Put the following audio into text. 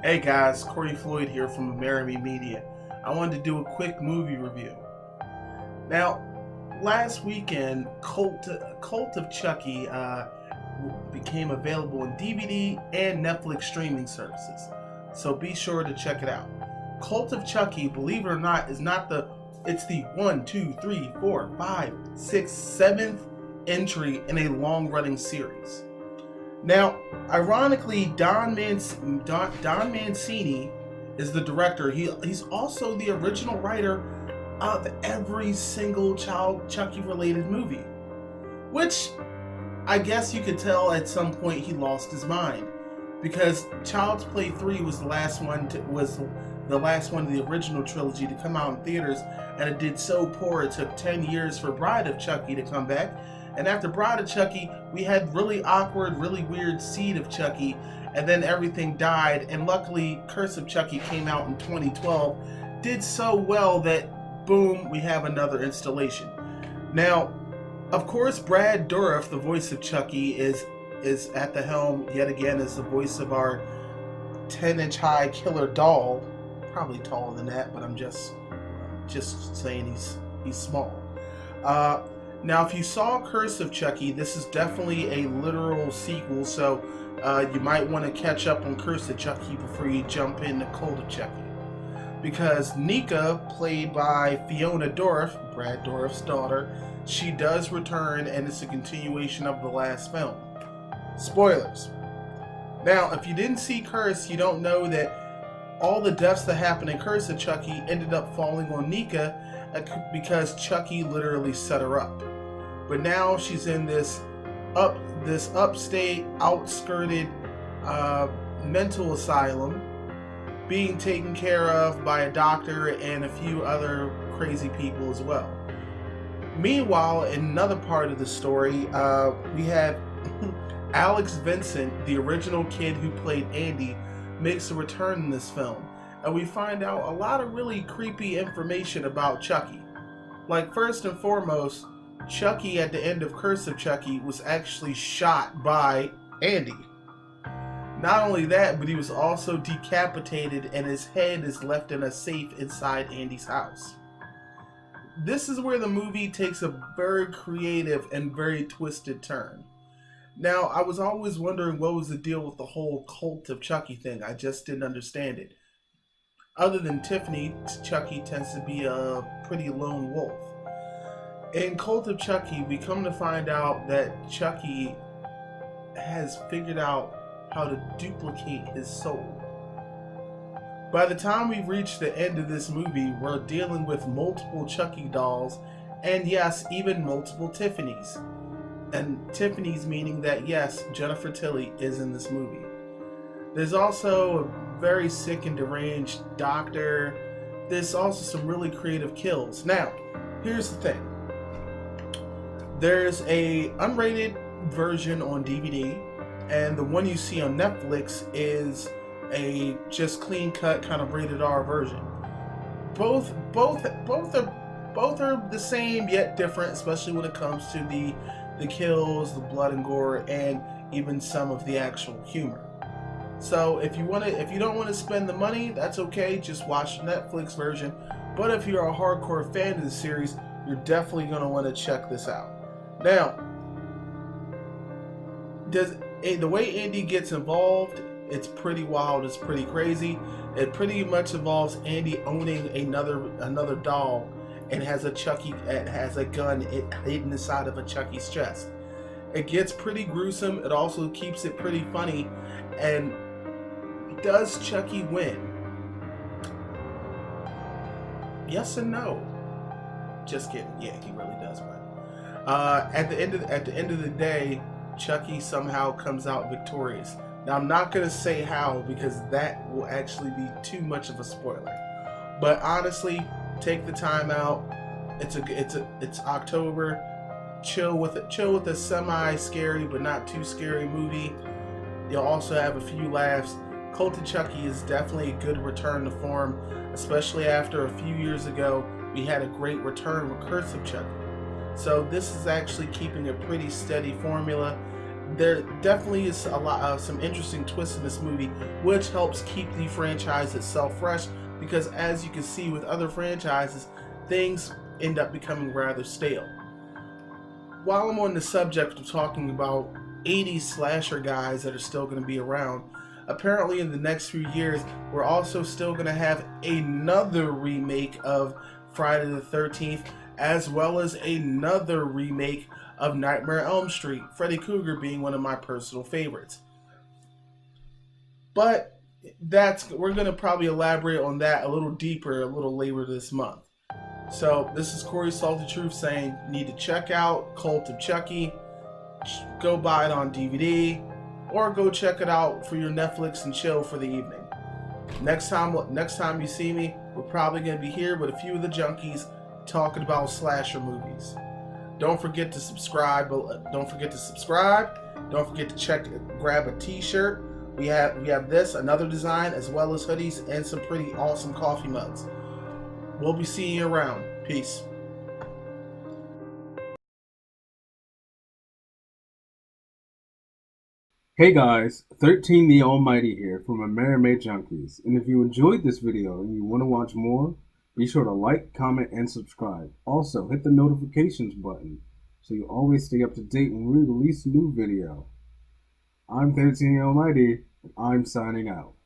Hey guys, Floyd here from Amerime Media. I wanted to do a quick movie review. Now, last weekend, Cult of Chucky became available on DVD and Netflix streaming services, so be sure to check it out. Cult of Chucky, believe it or not, it's the 1, 2, 3, 4, 5, 6, 7th entry in a long-running series. Now, ironically, Don Mancini is the director. He's also the original writer of every single Chucky related movie, which I guess you could tell at some point he lost his mind, because Child's Play 3 was the last one of the original trilogy to come out in theaters, and it did so poor it took 10 years for Bride of Chucky to come back. And after Bride of Chucky, we had really awkward, really weird Seed of Chucky, and then everything died. And luckily, Curse of Chucky came out in 2012, did so well that, boom, we have another installation. Now, of course, Brad Dourif, the voice of Chucky, is at the helm yet again as the voice of our 10-inch high killer doll. Probably taller than that, but I'm just saying he's small. Now, if you saw Curse of Chucky, this is definitely a literal sequel, so you might want to catch up on Curse of Chucky before you jump into Cult of Chucky. Because Nika, played by Fiona Dourif, Brad Dourif's daughter, she does return, and it's a continuation of the last film. Spoilers. Now, if you didn't see Curse, you don't know that all the deaths that happened in Curse of Chucky ended up falling on Nika because Chucky literally set her up. But now she's in this upstate, outskirted mental asylum, being taken care of by a doctor and a few other crazy people as well. Meanwhile, in another part of the story, we have Alex Vincent, the original kid who played Andy, makes a return in this film, and we find out a lot of really creepy information about Chucky. Like, first and foremost, Chucky at the end of Curse of Chucky was actually shot by Andy. Not only that, but he was also decapitated and his head is left in a safe inside Andy's house. This is where the movie takes a very creative and very twisted turn. Now, I was always wondering what was the deal with the whole Cult of Chucky thing. I just didn't understand it. Other than Tiffany, Chucky tends to be a pretty lone wolf. In Cult of Chucky, we come to find out that Chucky has figured out how to duplicate his soul. By the time we reach the end of this movie, we're dealing with multiple Chucky dolls, and yes, even multiple Tiffanys. And Tiffany's meaning that, yes, Jennifer Tilly is in this movie. There's also a very sick and deranged doctor. There's also some really creative kills. Now, here's the thing. There's a unrated version on DVD, and the one you see on Netflix is a just clean-cut kind of rated R version. Both are the same yet different, especially when it comes to the kills, the blood and gore, and even some of the actual humor. So if you don't want to spend the money, that's okay. Just watch the Netflix version. But if you're a hardcore fan of the series, you're definitely going to want to check this out. Now, the way Andy gets involved, it's pretty wild. It's pretty crazy. It pretty much involves Andy owning another doll, and has a gun hidden inside of a Chucky's chest. It gets pretty gruesome. It also keeps it pretty funny. And does Chucky win? Yes and no. Just kidding. Yeah, he really does win. At the end of the day, Chucky somehow comes out victorious. Now, I'm not gonna say how, because that will actually be too much of a spoiler. But honestly, take the time out. It's October. Chill with a semi-scary but not too scary movie. You'll also have a few laughs. Cult of Chucky is definitely a good return to form, especially after a few years ago we had a great return with Curse of Chucky. So this is actually keeping a pretty steady formula, there definitely is a lot of some interesting twists in this movie, which helps keep the franchise itself fresh. Because as you can see with other franchises, things end up becoming rather stale. While I'm on the subject of talking about 80s slasher guys that are still going to be around, apparently in the next few years, we're also still going to have another remake of Friday the 13th, as well as another remake of Nightmare on Elm Street, Freddy Krueger being one of my personal favorites. But we're going to probably elaborate on that a little deeper a little later this month. So this is Corey Salty Truth saying you need to check out Cult of Chucky. Go buy it on DVD, or go check it out for your Netflix and chill for the evening. Next time you see me, we're probably going to be here with a few of the junkies talking about slasher movies. Don't forget to subscribe. Don't forget to grab a t-shirt. We have this, another design, as well as hoodies and some pretty awesome coffee mugs. We'll be seeing you around. Peace. Hey guys, 13 the Almighty here from Amerime Junkies, and if you enjoyed this video and you want to watch more, be sure to like, comment, and subscribe. Also, hit the notifications button so you always stay up to date when we release a new video. I'm 13 the Almighty, and I'm signing out.